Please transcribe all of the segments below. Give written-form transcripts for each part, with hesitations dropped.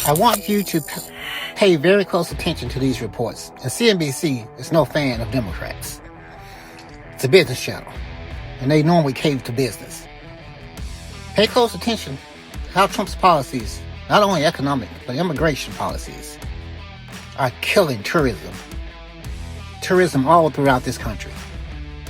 I want you to pay very close attention to these reports. And CNBC is no fan of Democrats. It's a business channel, and they normally cave to business. Pay close attention to how Trump's policies, not only economic, but immigration policies, are killing tourism. Tourism all throughout this country.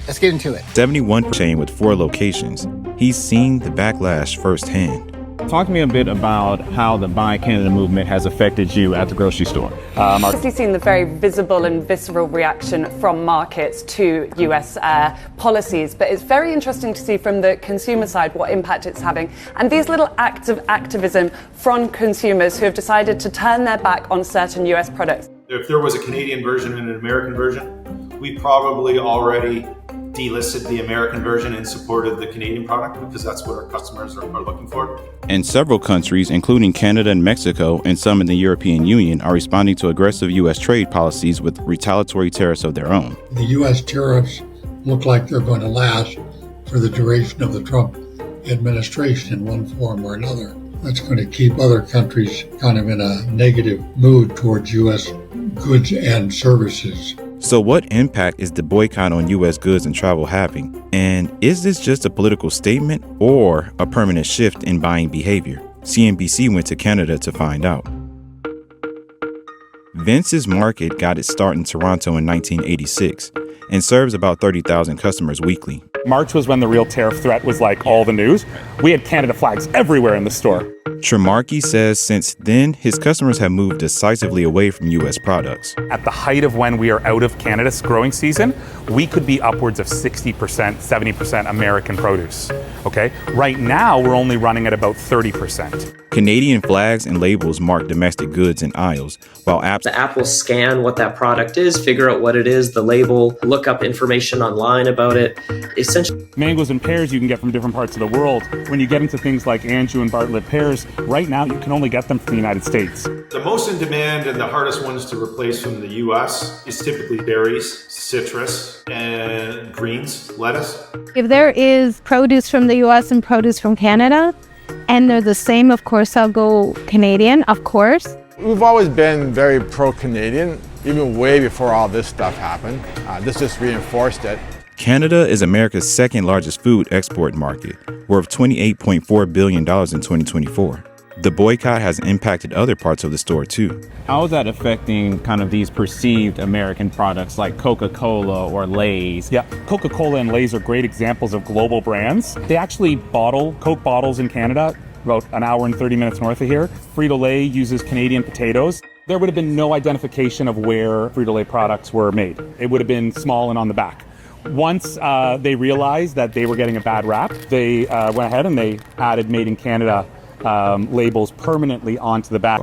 Let's get into it. 71 chain with 4 locations. He's seen the backlash firsthand. Talk to me a bit about how the Buy Canada movement has affected you at the grocery store. I've obviously seen the very visible and visceral reaction from markets to US policies, but it's very interesting to see from the consumer side what impact it's having. And these little acts of activism from consumers who have decided to turn their back on certain US products. If there was a Canadian version and an American version, we probably already delisted the American version and supported the Canadian product because that's what our customers are looking for. And several countries, including Canada and Mexico and some in the European Union, are responding to aggressive U.S. trade policies with retaliatory tariffs of their own. The U.S. tariffs look like they're going to last for the duration of the Trump administration in one form or another. That's going to keep other countries kind of in a negative mood towards U.S. goods and services. So what impact is the boycott on U.S. goods and travel having? And is this just a political statement or a permanent shift in buying behavior? CNBC went to Canada to find out. Vince's Market got its start in Toronto in 1986 and serves about 30,000 customers weekly. March was when the real tariff threat was like all the news. We had Canada flags everywhere in the store. Tremarky says since then, his customers have moved decisively away from U.S. products. At the height of when we are out of Canada's growing season, we could be upwards of 60%, 70% American produce. Okay? Right now, we're only running at about 30%. Canadian flags and labels mark domestic goods in aisles, while apps... The app will scan what that product is, figure out what it is, the label, look up information online about it. Essentially, mangoes and pears you can get from different parts of the world. When you get into things like Anjou and Bartlett pears, right now you can only get them from the United States. The most in demand and the hardest ones to replace from the U.S. is typically berries, citrus, and greens, lettuce. If there is produce from the U.S. and produce from Canada, and they're the same, of course, I'll go Canadian, of course. We've always been very pro-Canadian, even way before all this stuff happened. This just reinforced it. Canada is America's second largest food export market, worth $28.4 billion in 2024. The boycott has impacted other parts of the store too. How is that affecting kind of these perceived American products like Coca-Cola or Lay's? Yeah, Coca-Cola and Lay's are great examples of global brands. They actually bottle Coke bottles in Canada, about an hour and 30 minutes north of here. Frito-Lay uses Canadian potatoes. There would have been no identification of where Frito-Lay products were made. It would have been small and on the back. Once they realized that they were getting a bad rap, they went ahead and they added Made in Canada labels permanently onto the back.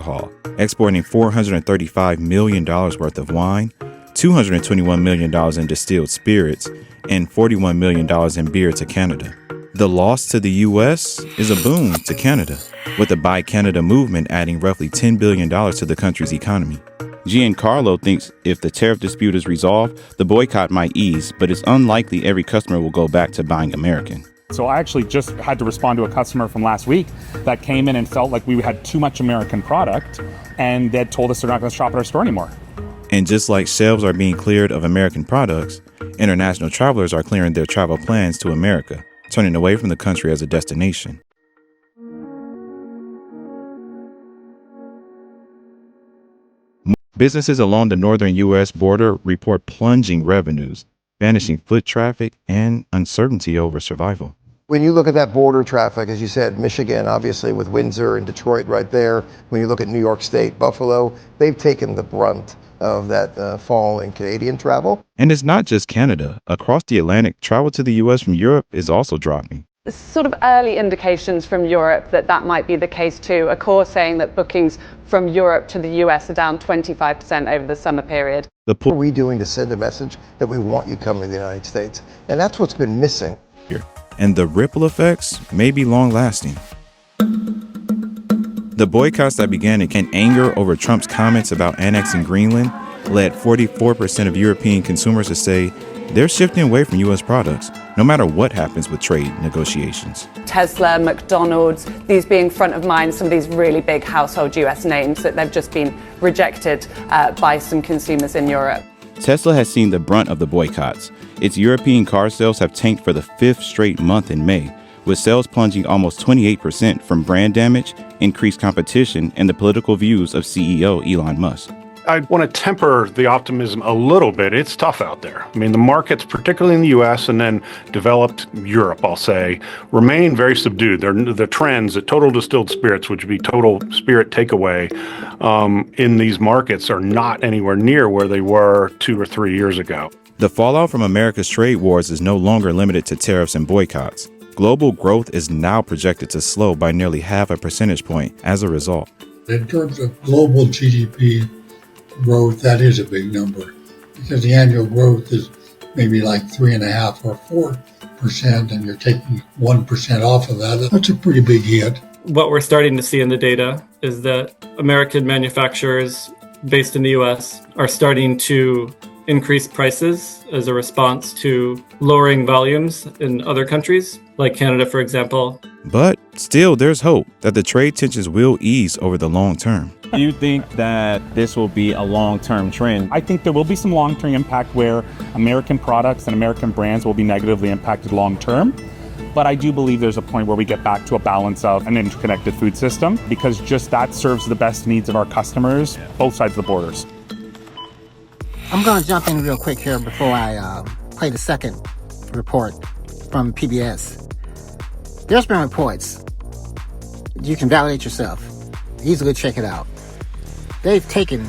Exporting $435 million worth of wine, $221 million in distilled spirits, and $41 million in beer to Canada. The loss to the U.S. is a boon to Canada, with the Buy Canada movement adding roughly $10 billion to the country's economy. Giancarlo thinks if the tariff dispute is resolved, the boycott might ease, but it's unlikely every customer will go back to buying American. So I actually just had to respond to a customer from last week that came in and felt like we had too much American product, and they told us they're not going to shop at our store anymore. And just like shelves are being cleared of American products, international travelers are clearing their travel plans to America, turning away from the country as a destination. Businesses along the northern U.S. border report plunging revenues, vanishing foot traffic, and uncertainty over survival. When you look at that border traffic, as you said, Michigan, obviously with Windsor and Detroit right there. When you look at New York State, Buffalo, they've taken the brunt of that fall in Canadian travel. And it's not just Canada. Across the Atlantic, travel to the U.S. from Europe is also dropping. There's sort of early indications from Europe that that might be the case too. A core saying that bookings from Europe to the US are down 25% over the summer period. What are we doing to send a message that we want you coming to the United States? And that's what's been missing. And the ripple effects may be long lasting. The boycotts that began in anger over Trump's comments about annexing Greenland led 44% of European consumers to say they're shifting away from U.S. products, no matter what happens with trade negotiations. Tesla, McDonald's, these being front of mind, some of these really big household US names that they've just been rejected by some consumers in Europe. Tesla has seen the brunt of the boycotts. Its European car sales have tanked for the 5th straight month in May, with sales plunging almost 28% from brand damage, increased competition, and the political views of CEO Elon Musk. I want to temper the optimism a little bit. It's tough out there. I mean, the markets, particularly in the U.S. and then developed Europe, I'll say, remain very subdued. The trends at total distilled spirits, which would be total spirit takeaway, in these markets are not anywhere near where they were 2 or 3 years ago. The fallout from America's trade wars is no longer limited to tariffs and boycotts. Global growth is now projected to slow by nearly 0.5 percentage point as a result. In terms of global GDP growth, that is a big number because the annual growth is maybe like 3.5 or 4%, and you're taking 1% off of that. That's a pretty big hit. What we're starting to see in the data is that American manufacturers based in the U.S. are starting to increase prices as a response to lowering volumes in other countries, like Canada, for example. But still, there's hope that the trade tensions will ease over the long term. Do you think that this will be a long-term trend? I think there will be some long-term impact where American products and American brands will be negatively impacted long-term. But I do believe there's a point where we get back to a balance of an interconnected food system, because just that serves the best needs of our customers, both sides of the borders. I'm going to jump in real quick here before I play the second report from PBS. There's been reports. You can validate yourself. Easily check it out. They've taken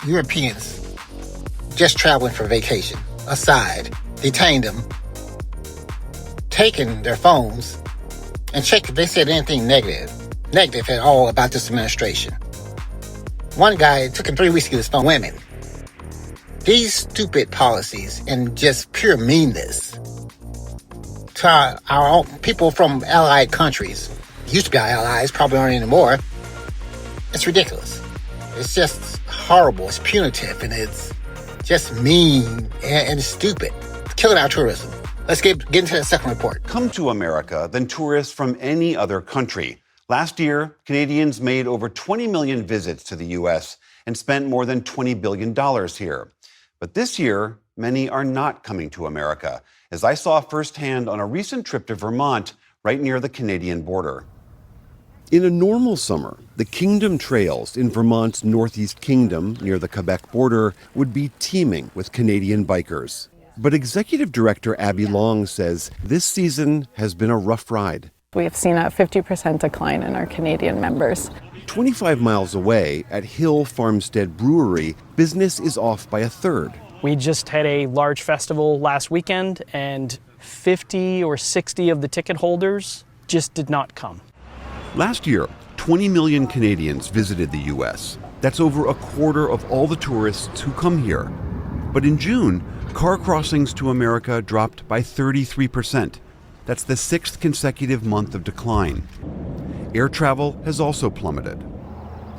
Europeans just traveling for vacation aside, detained them, taken their phones, and checked if they said anything negative at all about this administration. One guy, it took him 3 weeks to get his phone. Women. These stupid policies and just pure meanness to our own people from allied countries. Used to be our allies, probably aren't anymore. It's ridiculous. It's just horrible. It's punitive, and it's just mean and stupid. It's killing our tourism. Let's get into the second report. Come to America than tourists from any other country. Last year, Canadians made over 20 million visits to the U.S. and spent more than $20 billion here. But this year, many are not coming to America, as I saw firsthand on a recent trip to Vermont, right near the Canadian border. In a normal summer, the Kingdom Trails in Vermont's Northeast Kingdom, near the Quebec border, would be teeming with Canadian bikers. But Executive Director Abby Long says this season has been a rough ride. We have seen a 50% decline in our Canadian members. 25 miles away at Hill Farmstead Brewery, business is off by a third. We just had a large festival last weekend, and 50 or 60 of the ticket holders just did not come. Last year, 20 million Canadians visited the U.S. That's over a quarter of all the tourists who come here. But in June, car crossings to America dropped by 33%. That's the 6th consecutive month of decline. Air travel has also plummeted.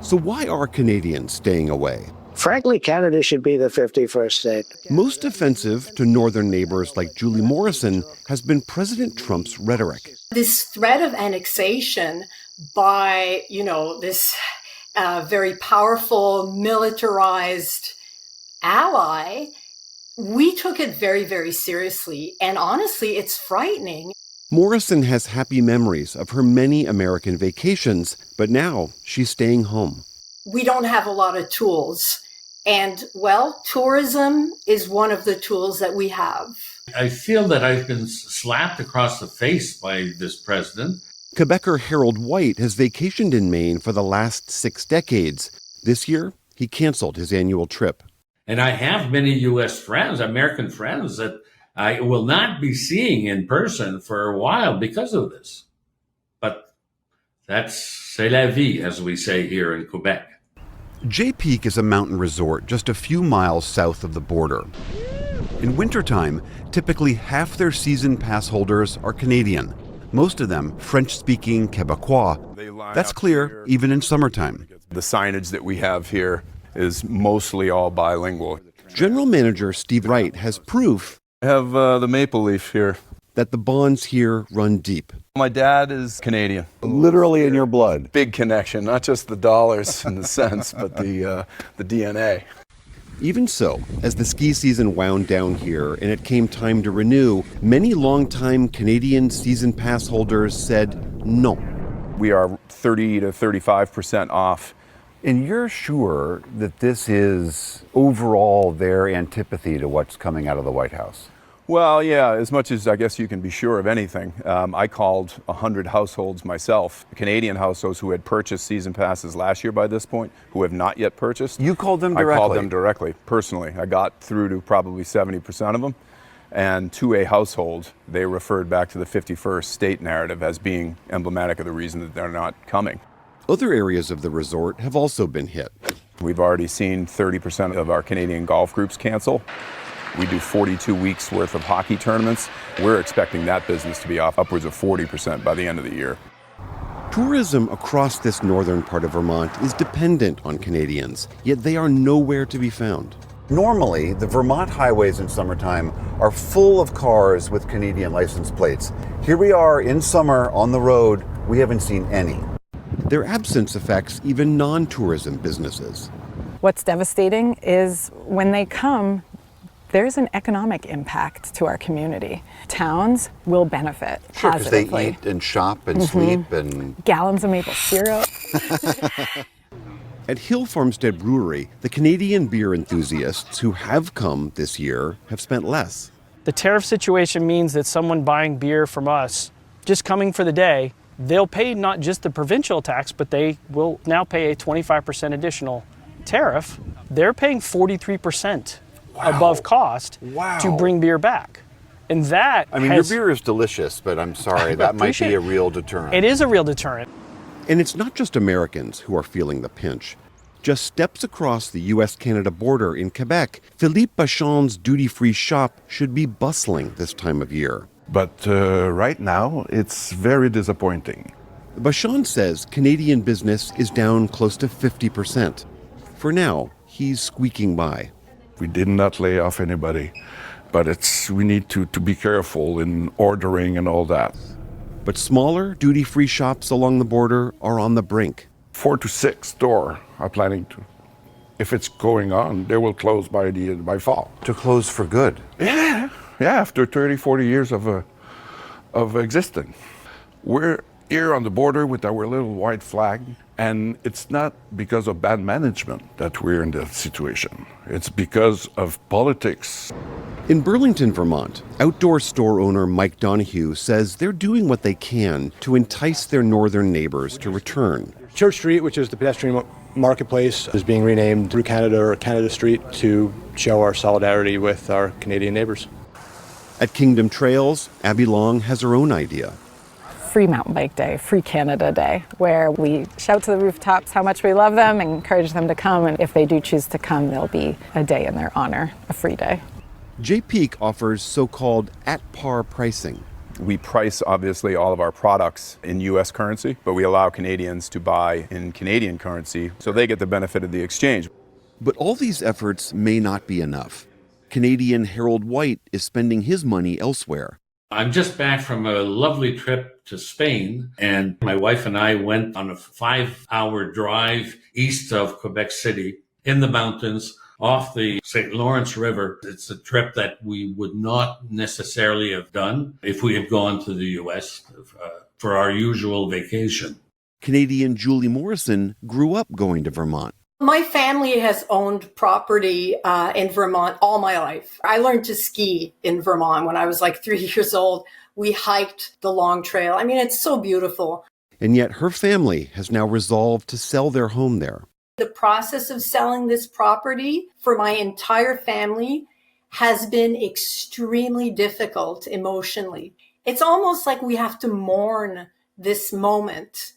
So why are Canadians staying away? Frankly, Canada should be the 51st state. Most offensive to northern neighbors like Julie Morrison has been President Trump's rhetoric. This threat of annexation by, this very powerful militarized ally, we took it very, very seriously. And honestly, it's frightening. Morrison has happy memories of her many American vacations, but now she's staying home. We don't have a lot of tools. And, tourism is one of the tools that we have. I feel that I've been slapped across the face by this president. Quebecer Harold White has vacationed in Maine for the last 6 decades. This year, he canceled his annual trip. And I have many U.S. friends, American friends, that I will not be seeing in person for a while because of this. But that's c'est la vie, as we say here in Quebec. Jay Peak is a mountain resort just a few miles south of the border. In wintertime, typically half their season pass holders are Canadian, most of them French-speaking Quebecois. That's clear even in summertime. The signage that we have here is mostly all bilingual. General Manager Steve Wright has proof I have the maple leaf here. that the bonds here run deep. My dad is Canadian. Literally in your blood. Big connection, not just the dollars and the cents, but the DNA. Even so, as the ski season wound down here and it came time to renew, many longtime Canadian season pass holders said no. We are 30 to 35% off. And you're sure that this is overall their antipathy to what's coming out of the White House? Well, yeah, as much as I guess you can be sure of anything. I called 100 households myself, Canadian households who had purchased season passes last year by this point, who have not yet purchased. You called them directly? I called them directly, personally. I got through to probably 70% of them. And to a household, they referred back to the 51st state narrative as being emblematic of the reason that they're not coming. Other areas of the resort have also been hit. We've already seen 30% of our Canadian golf groups cancel. We do 42 weeks worth of hockey tournaments. We're expecting that business to be off upwards of 40% by the end of the year. Tourism across this northern part of Vermont is dependent on Canadians, yet they are nowhere to be found. Normally, the Vermont highways in summertime are full of cars with Canadian license plates. Here we are in summer on the road. We haven't seen any. Their absence affects even non-tourism businesses. What's devastating is when they come, there's an economic impact to our community. Towns will benefit positively. Because they eat and shop and sleep and... Gallons of maple syrup. At Hill Farmstead Brewery, the Canadian beer enthusiasts who have come this year have spent less. The tariff situation means that someone buying beer from us, just coming for the day, they'll pay not just the provincial tax, but they will now pay a 25% additional tariff. They're paying 43% above cost to bring beer back. And that your beer is delicious, but I'm sorry, that might be a real deterrent. It is a real deterrent. And it's not just Americans who are feeling the pinch. Just steps across the U.S.-Canada border in Quebec, Philippe Bachon's duty-free shop should be bustling this time of year. But right now, it's very disappointing. Bachon says Canadian business is down close to 50%. For now, he's squeaking by. We did not lay off anybody, but we need to be careful in ordering and all that. But smaller duty-free shops along the border are on the brink. 4 to 6 stores are planning to. If it's going on, they will close by fall. To close for good? Yeah, after 30, 40 years of existing. We're here on the border with our little white flag, and it's not because of bad management that we're in that situation. It's because of politics. In Burlington, Vermont, outdoor store owner Mike Donahue says they're doing what they can to entice their northern neighbors to return. Church Street, which is the pedestrian marketplace, is being renamed Through Canada or Canada Street to show our solidarity with our Canadian neighbors. At Kingdom Trails, Abby Long has her own idea. Free Mountain Bike Day, Free Canada Day, where we shout to the rooftops how much we love them and encourage them to come. And if they do choose to come, there'll be a day in their honor, a free day. Jay Peak offers so-called at-par pricing. We price, obviously, all of our products in U.S. currency, but we allow Canadians to buy in Canadian currency, so they get the benefit of the exchange. But all these efforts may not be enough. Canadian Harold White is spending his money elsewhere. I'm just back from a lovely trip to Spain, and my wife and I went on a 5-hour drive east of Quebec City in the mountains off the St. Lawrence River. It's a trip that we would not necessarily have done if we had gone to the U.S. For our usual vacation. Canadian Julie Morrison grew up going to Vermont. My family has owned property in Vermont all my life. I learned to ski in Vermont when I was like 3 years old. We hiked the Long Trail. I mean, it's so beautiful. And yet her family has now resolved to sell their home there. The process of selling this property for my entire family has been extremely difficult emotionally. It's almost like we have to mourn this moment.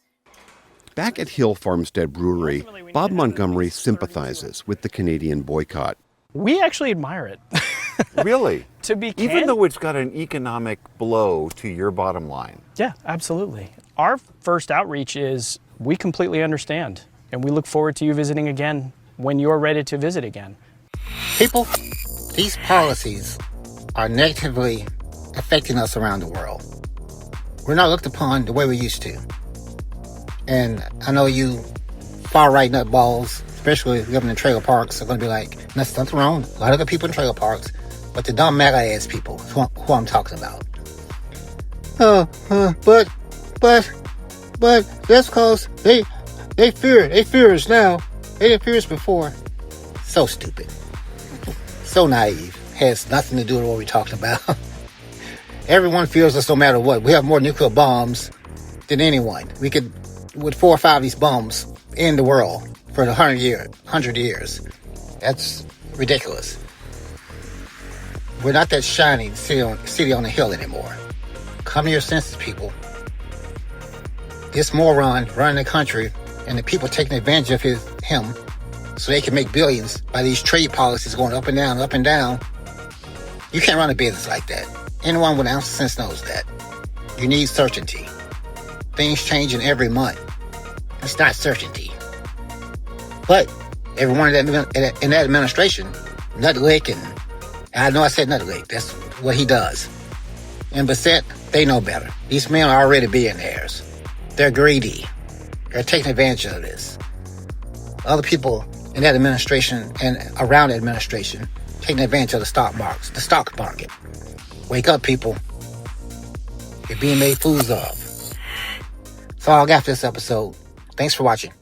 Back at Hill Farmstead Brewery, Bob Montgomery sympathizes with the Canadian boycott. We actually admire it. Really? To be Even though it's got an economic blow to your bottom line. Yeah, absolutely. Our first outreach is we completely understand, and we look forward to you visiting again when you're ready to visit again. People, These policies are negatively affecting us around the world. We're not looked upon the way we used to. And I know you far-right nutballs, especially living in trailer parks, are going to be like, there's nothing wrong. A lot of good people in trailer parks, but the dumb MAGA-ass people who I'm talking about. But that's because they fear us now. They didn't fear us before. So stupid. So naive. Has nothing to do with what we're talking about. Everyone fears us no matter what. We have more nuclear bombs than anyone. We could, with 4 or 5 of these bombs, end the world for 100 years. That's ridiculous. We're not that shining city on the hill anymore. Come to your senses, people. This moron running the country and the people taking advantage of him so they can make billions by these trade policies going up and down, up and down. You can't run a business like that. Anyone with an ounce of sense knows that. You need certainty. Things changing every month. It's not certainty. But everyone in that administration, Nutlick, and I know I said Nutlick, that's what he does. And Bassett, they know better. These men are already billionaires. They're greedy. They're taking advantage of this. Other people in that administration and around the administration taking advantage of the stock market. Wake up, people. You're being made fools of. That's all I got for this episode. Thanks for watching.